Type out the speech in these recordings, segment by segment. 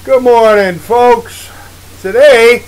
Good morning, folks. Today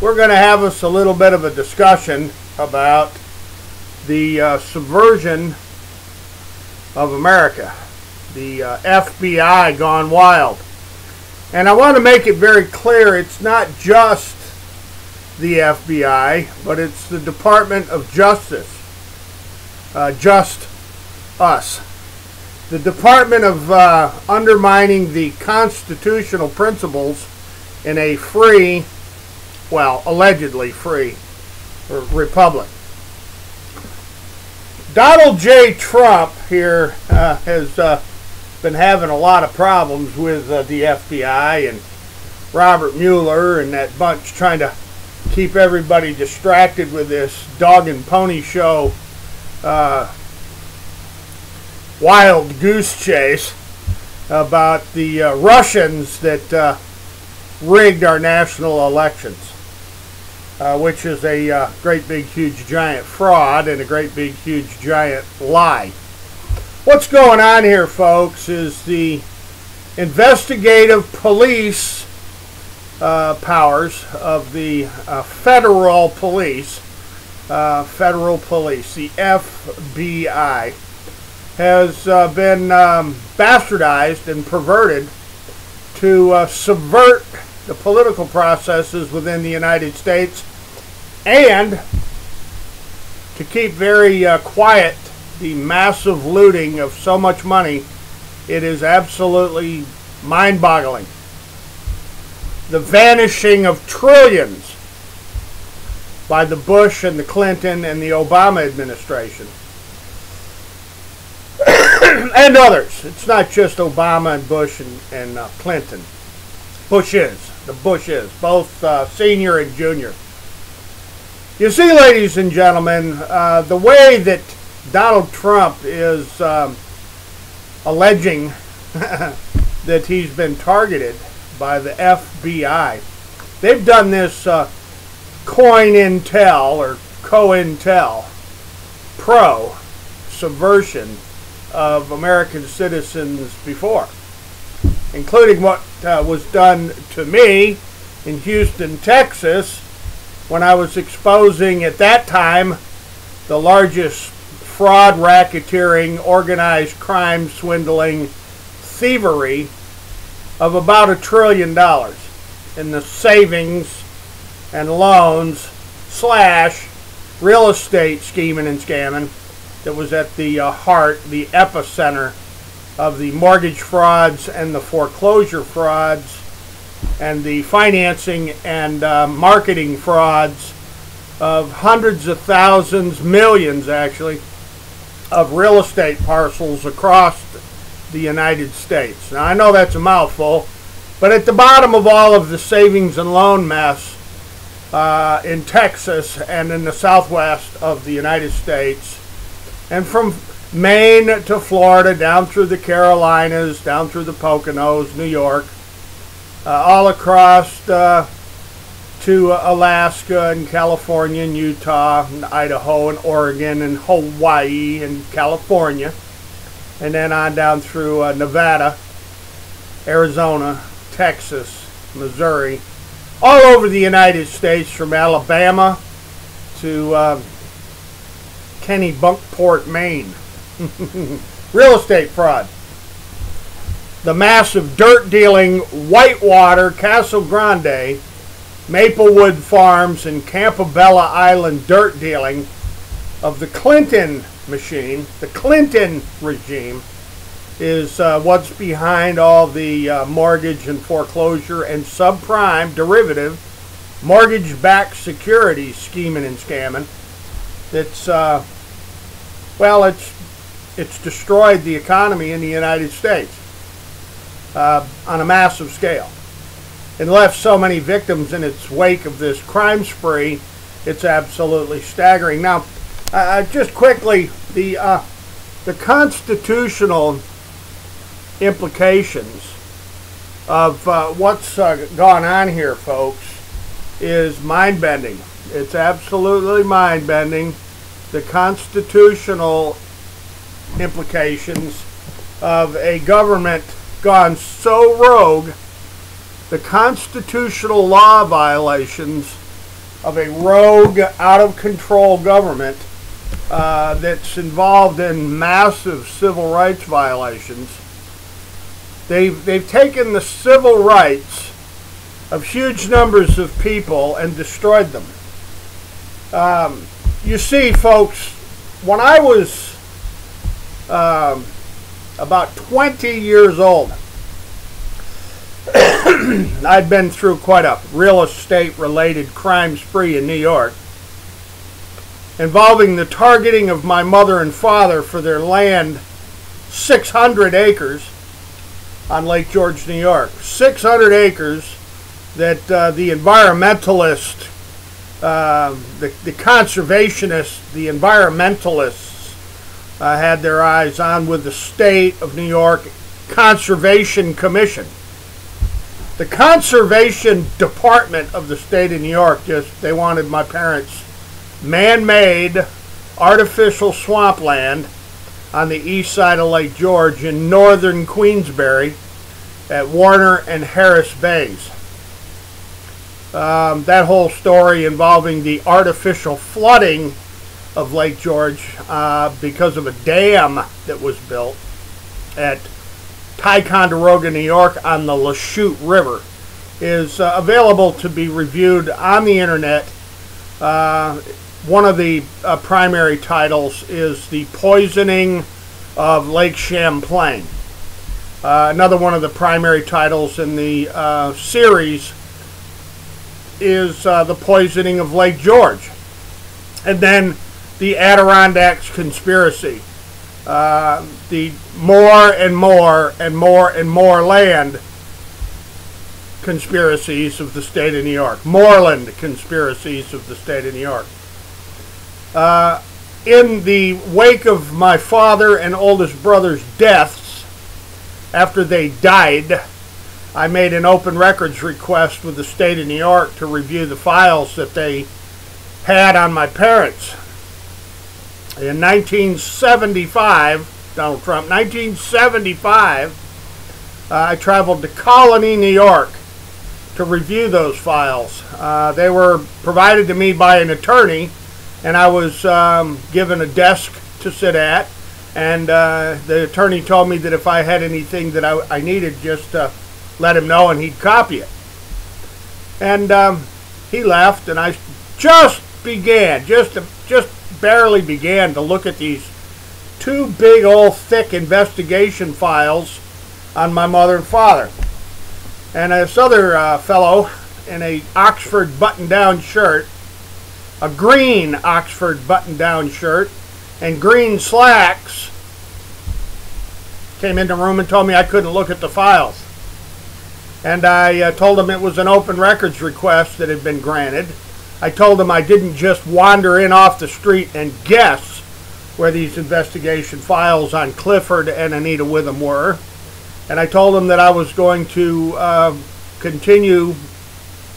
we're going to have us a little bit of a discussion about the subversion of America, the FBI gone wild. And I want to make it very clear, it's not just the FBI, but it's the Department of Justice, just us. The Department of undermining the constitutional principles in a free, well, allegedly free, republic. Donald J. Trump here has been having a lot of problems with the FBI and Robert Mueller and that bunch trying to keep everybody distracted with this dog and pony show wild goose chase about the Russians that rigged our national elections, which is a great big huge giant fraud and a great big huge giant lie. What's going on here, folks, is the investigative police powers of the federal police, the FBI, has been bastardized and perverted to subvert the political processes within the United States and to keep very quiet the massive looting of so much money. It is absolutely mind-boggling. The vanishing of trillions by the Bush and the Clinton and the Obama administration. And others. It's not just Obama and Bush and Clinton. The Bushes, both senior and junior. You see, ladies and gentlemen, the way that Donald Trump is alleging that he's been targeted by the FBI. They've done this COINTEL or COINTEL pro subversion of American citizens before, including what was done to me in Houston, Texas, when I was exposing at that time the largest fraud, racketeering, organized crime, swindling, thievery of about $1 trillion in the savings and loans / real estate scheming and scamming that was at the heart, the epicenter of the mortgage frauds and the foreclosure frauds and the financing and marketing frauds of hundreds of thousands, millions actually, of real estate parcels across the United States. Now I know that's a mouthful, but at the bottom of all of the savings and loan mess in Texas and in the southwest of the United States, and from Maine to Florida, down through the Carolinas, down through the Poconos, New York, all across to Alaska and California and Utah and Idaho and Oregon and Hawaii and California, and then on down through Nevada, Arizona, Texas, Missouri, all over the United States, from Alabama to Kenny Bunkport, Maine. Real estate fraud. The massive dirt dealing, Whitewater, Casa Grande, Maplewood Farms, and Campobello Island dirt dealing of the Clinton machine, the Clinton regime, is what's behind all the mortgage and foreclosure and subprime derivative mortgage-backed securities scheming and scamming. That's well, it's destroyed the economy in the United States on a massive scale, and left so many victims in its wake of this crime spree. It's absolutely staggering. Now, just quickly, the constitutional implications of what's gone on here, folks, is mind-bending. It's absolutely mind-bending. The constitutional implications of a government gone so rogue the constitutional law violations of a rogue, out-of-control government that's involved in massive civil rights violations. They've taken the civil rights of huge numbers of people and destroyed them. You see, folks, when I was about 20 years old, I'd been through quite a real estate-related crime spree in New York, involving the targeting of my mother and father for their land, 600 acres on Lake George, New York. 600 acres that the environmentalists, the conservationists, the environmentalists had their eyes on with the State of New York Conservation Commission. The Conservation Department of the State of New York they wanted my parents' man-made artificial swampland on the east side of Lake George in northern Queensbury at Warner and Harris Bays. That whole story involving the artificial flooding of Lake George because of a dam that was built at Ticonderoga, New York on the Lachute River is available to be reviewed on the internet. One of the primary titles is The Poisoning of Lake Champlain. Another one of the primary titles in the series is The Poisoning of Lake George. And then The Adirondacks Conspiracy. The more and more and more and more land conspiracies of the state of New York. Moreland conspiracies of the state of New York. In the wake of my father and oldest brother's deaths, after they died, I made an open records request with the state of New York to review the files that they had on my parents. In 1975, Donald Trump, 1975, I traveled to Colony, New York to review those files. They were provided to me by an attorney, and I was given a desk to sit at, and the attorney told me that if I had anything that I needed, just let him know and he'd copy it. And he left, and I just barely began to look at these two big old thick investigation files on my mother and father. And this other fellow in a Oxford button-down shirt, a green Oxford button-down shirt, and green slacks, came in the room and told me I couldn't look at the files. And I told him it was an open records request that had been granted. I told him I didn't just wander in off the street and guess where these investigation files on Clifford and Anita Witham were. And I told him that I was going to continue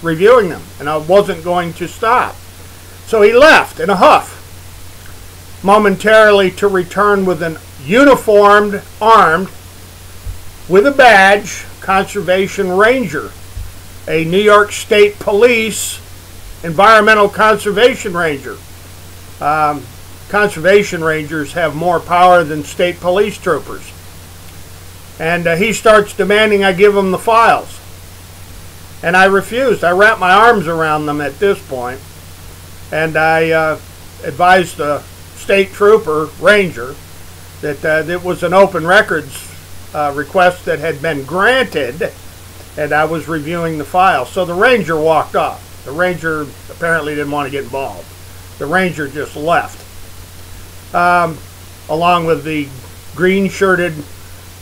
reviewing them, and I wasn't going to stop. So he left in a huff, momentarily to return with an uniformed, armed, with a badge, conservation ranger, a New York State Police environmental conservation ranger. Conservation rangers have more power than state police troopers. And he starts demanding I give him the files. And I refused. I wrapped my arms around them at this point. And I advised the state trooper, ranger, that it was an open records request that had been granted, and I was reviewing the file. So the ranger walked off. The ranger apparently didn't want to get involved. The ranger just left, along with the green-shirted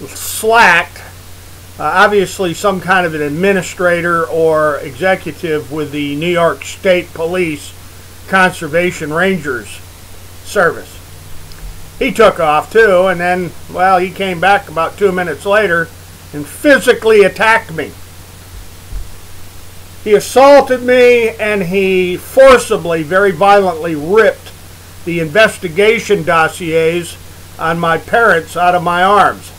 slack, obviously some kind of an administrator or executive with the New York State Police Conservation Rangers Service. He took off too, and then, well, he came back about 2 minutes later and physically attacked me. He assaulted me, and he forcibly, very violently ripped the investigation dossiers on my parents out of my arms.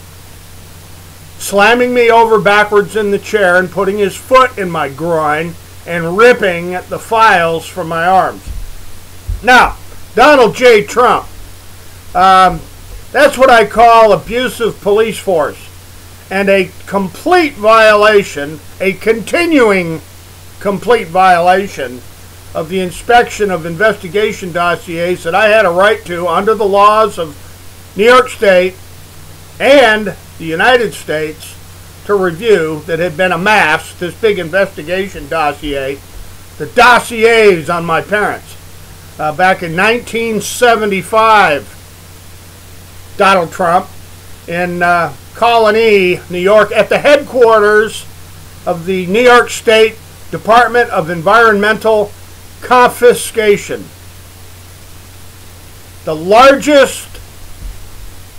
slamming me over backwards in the chair and putting his foot in my groin and ripping the files from my arms. Now, Donald J. Trump, that's what I call abusive police force, and a complete violation, a continuing complete violation of the inspection of investigation dossiers that I had a right to under the laws of New York State and the United States to review that had been amassed, this big investigation dossier, the dossiers on my parents. Back in 1975, Donald Trump in Colony, New York, at the headquarters of the New York State Department of Environmental Confiscation, the largest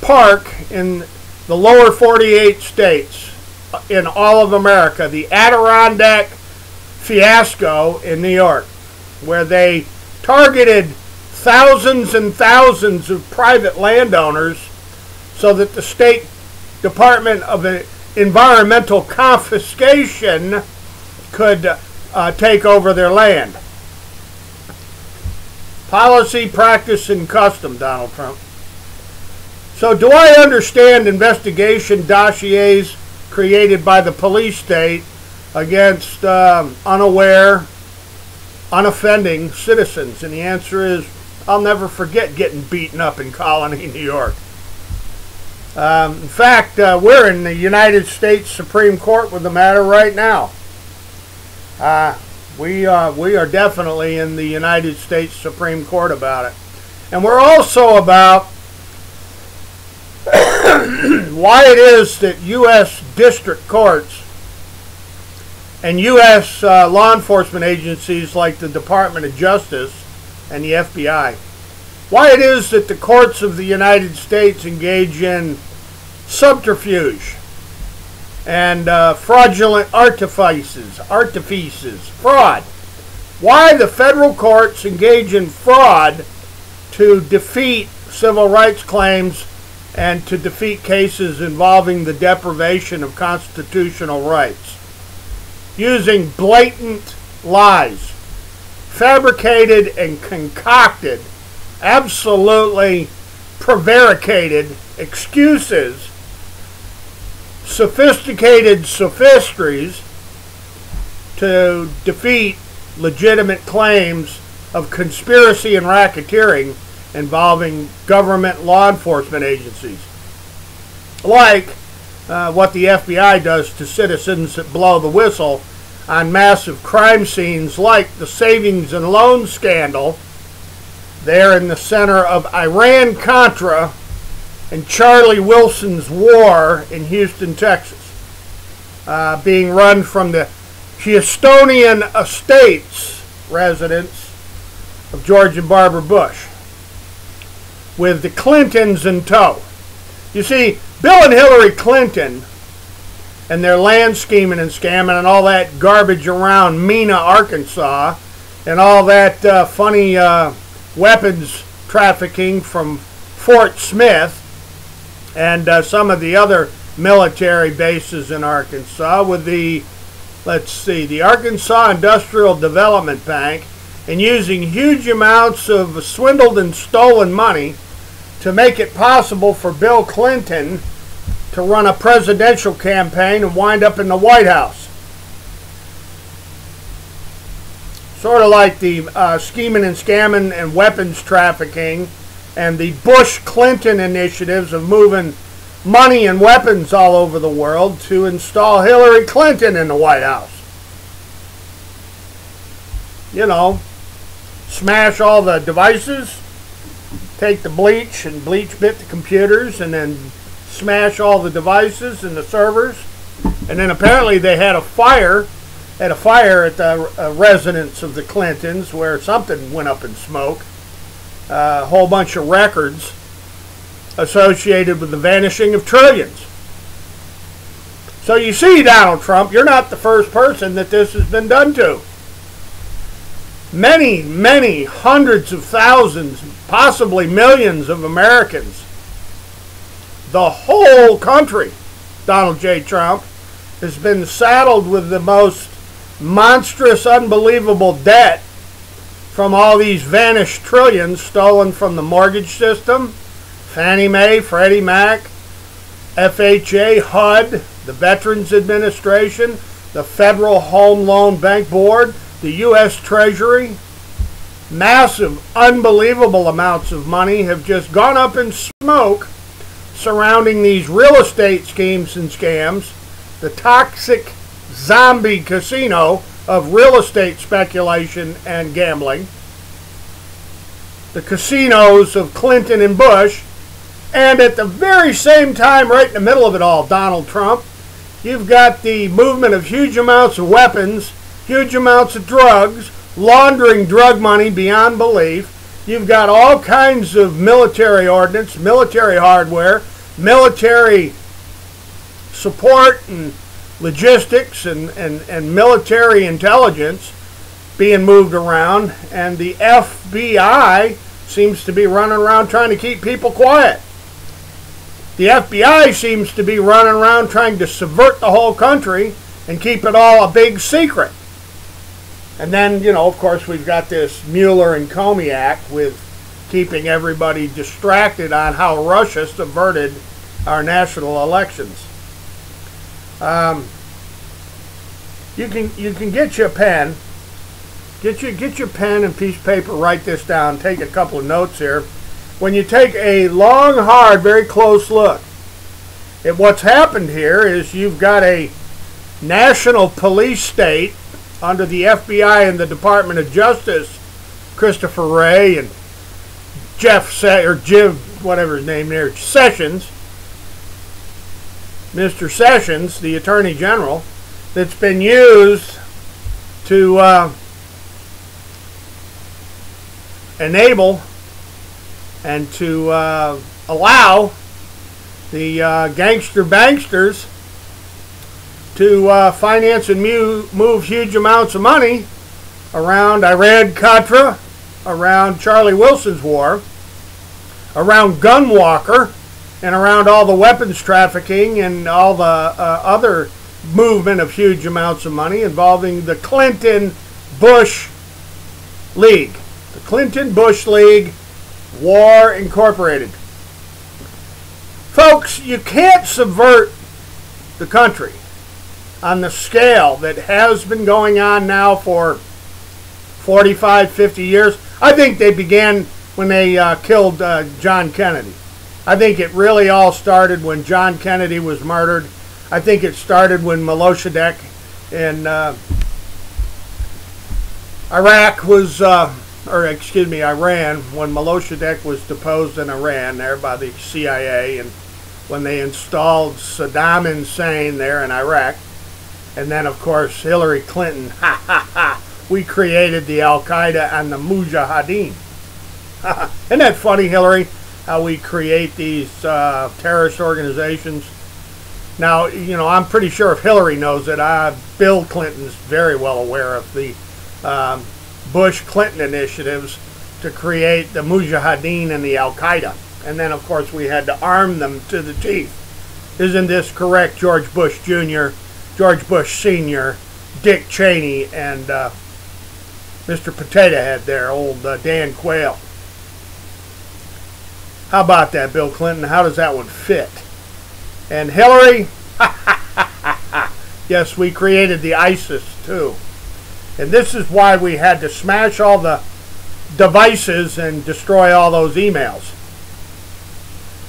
park in the lower 48 states in all of America, the Adirondack fiasco in New York, where they targeted thousands and thousands of private landowners so that the State Department of Environmental Confiscation could take over their land. Policy, practice, and custom, Donald Trump. So do I understand investigation dossiers created by the police state against unaware, unoffending citizens? And the answer is, I'll never forget getting beaten up in Colony, New York. In fact, we're in the United States Supreme Court with the matter right now. We are definitely in the United States Supreme Court about it. And we're also about why it is that U.S. district courts and U.S. law enforcement agencies like the Department of Justice and the FBI, why it is that the courts of the United States engage in subterfuge and fraudulent artifices, fraud. Why the federal courts engage in fraud to defeat civil rights claims and to defeat cases involving the deprivation of constitutional rights, using blatant lies, fabricated and concocted, absolutely prevaricated excuses, sophisticated sophistries to defeat legitimate claims of conspiracy and racketeering involving government law enforcement agencies, like what the FBI does to citizens that blow the whistle on massive crime scenes like the savings and loan scandal there in the center of Iran-Contra and Charlie Wilson's war in Houston, Texas, being run from the Houstonian estates residence of George and Barbara Bush, with the Clintons in tow. You see, Bill and Hillary Clinton and their land scheming and scamming and all that garbage around Mena, Arkansas, and all that funny weapons trafficking from Fort Smith and some of the other military bases in Arkansas, with the, the Arkansas Industrial Development Bank, and using huge amounts of swindled and stolen money to make it possible for Bill Clinton to run a presidential campaign and wind up in the White House. Sort of like the scheming and scamming and weapons trafficking and the Bush-Clinton initiatives of moving money and weapons all over the world to install Hillary Clinton in the White House. You know, smash all the devices, take the bleach and bleach bit the computers, and then smash all the devices and the servers. And then apparently they had a fire at the residence of the Clintons where something went up in smoke. A whole bunch of records associated with the vanishing of trillions. So you see, Donald Trump, you're not the first person that this has been done to. Many, many hundreds of thousands, possibly millions of Americans, the whole country, Donald J. Trump, has been saddled with the most monstrous, unbelievable debt from all these vanished trillions stolen from the mortgage system, Fannie Mae, Freddie Mac, FHA, HUD, the Veterans Administration, the Federal Home Loan Bank Board, the U.S. Treasury. Massive, unbelievable amounts of money have just gone up in smoke surrounding these real estate schemes and scams, the toxic zombie casino of real estate speculation and gambling, the casinos of Clinton and Bush, and at the very same time, right in the middle of it all, Donald Trump, you've got the movement of huge amounts of weapons, huge amounts of drugs, laundering drug money beyond belief. You've got all kinds of military ordnance, military hardware, military support and logistics and military intelligence being moved around, and the FBI seems to be running around trying to keep people quiet. The FBI seems to be running around trying to subvert the whole country and keep it all a big secret. And then, you know, of course, we've got this Mueller and Comey Act with keeping everybody distracted on how Russia subverted our national elections. You can get you a pen. Get your pen and piece of paper, write this down, take a couple of notes here. When you take a long, hard, very close look at what's happened here is you've got a national police state under the FBI and the Department of Justice, Christopher Wray and Jim, whatever his name there, Sessions, Mr. Sessions, the Attorney General, that's been used to enable and to allow the gangster banksters to finance and move huge amounts of money around Iran-Contra, around Charlie Wilson's war, around Gunwalker, and around all the weapons trafficking and all the other movement of huge amounts of money involving the Clinton-Bush League. The Clinton-Bush League, War Incorporated. Folks, you can't subvert the country on the scale that has been going on now for 45, 50 years. I think they began when they killed John Kennedy. I think it really all started when John Kennedy was murdered. I think it started when Milosevic in Iran, when Milosevic was deposed in Iran there by the CIA, and when they installed Saddam Hussein there in Iraq. And then, of course, Hillary Clinton, we created the Al-Qaeda and the Mujahideen. Isn't that funny, Hillary, how we create these terrorist organizations? Now, you know, I'm pretty sure if Hillary knows it, Bill Clinton's very well aware of the Bush-Clinton initiatives to create the Mujahideen and the Al-Qaeda. And then, of course, we had to arm them to the teeth. Isn't this correct, George Bush Jr., George Bush Sr., Dick Cheney, and Mr. Potato Head there, old Dan Quayle? How about that, Bill Clinton? How does that one fit? And Hillary, yes, we created the ISIS too. And this is why we had to smash all the devices and destroy all those emails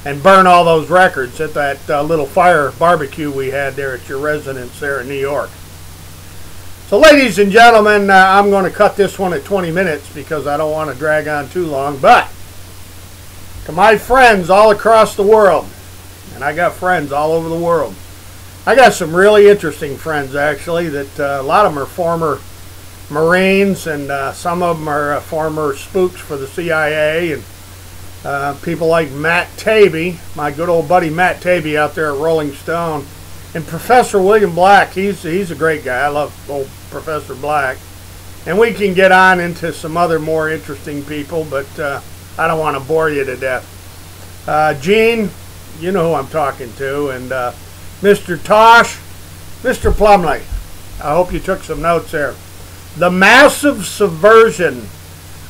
and burn all those records at that little fire barbecue we had there at your residence there in New York. So, ladies and gentlemen, I'm going to cut this one at 20 minutes because I don't want to drag on too long. But to my friends all across the world, and I got friends all over the world. I got some really interesting friends, actually, that a lot of them are former Marines, and some of them are former spooks for the CIA, and people like Matt Taibbi, my good old buddy Matt Taibbi out there at Rolling Stone, and Professor William Black. He's a great guy. I love old Professor Black. And we can get on into some other more interesting people, but I don't want to bore you to death. Gene, you know who I'm talking to, and Mr. Tosh, Mr. Plumley. I hope you took some notes there. The massive subversion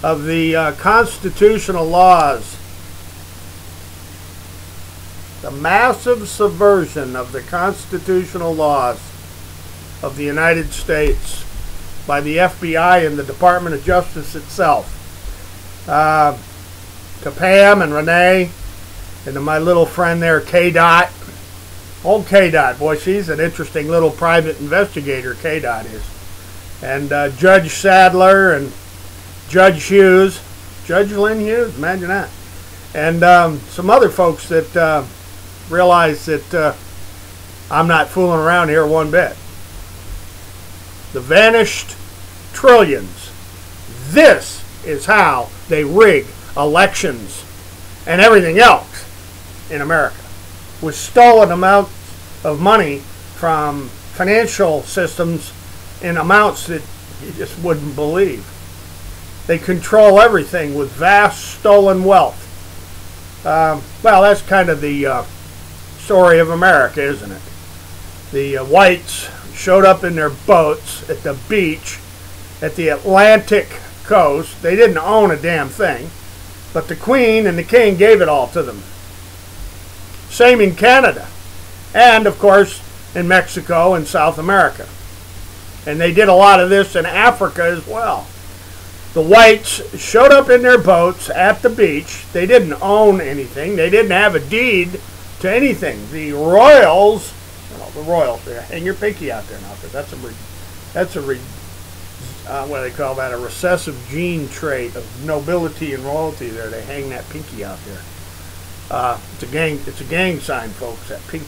of the constitutional laws. The massive subversion of the constitutional laws of the United States by the FBI and the Department of Justice itself. To Pam and Renee, and to my little friend there, K-Dot. Old K-Dot, boy, she's an interesting little private investigator, K-Dot is. And Judge Sadler and Judge Hughes, Judge Lynn Hughes, imagine that. And some other folks that realize that I'm not fooling around here one bit. The vanished trillions. This is how they rig elections and everything else in America, with stolen amounts of money from financial systems in amounts that you just wouldn't believe. They control everything with vast stolen wealth. Well, that's kind of the story of America, isn't it? The whites showed up in their boats at the beach at the Atlantic coast. They didn't own a damn thing, but the Queen and the King gave it all to them. Same in Canada, and of course in Mexico and South America. And they did a lot of this in Africa as well. The whites showed up in their boats at the beach. They didn't own anything. They didn't have a deed to anything. The royals, the royals, hang your pinky out there now, because that's a what do they call that? A recessive gene trait of nobility and royalty. There, they hang that pinky out there. It's a gang sign, folks. That pinky.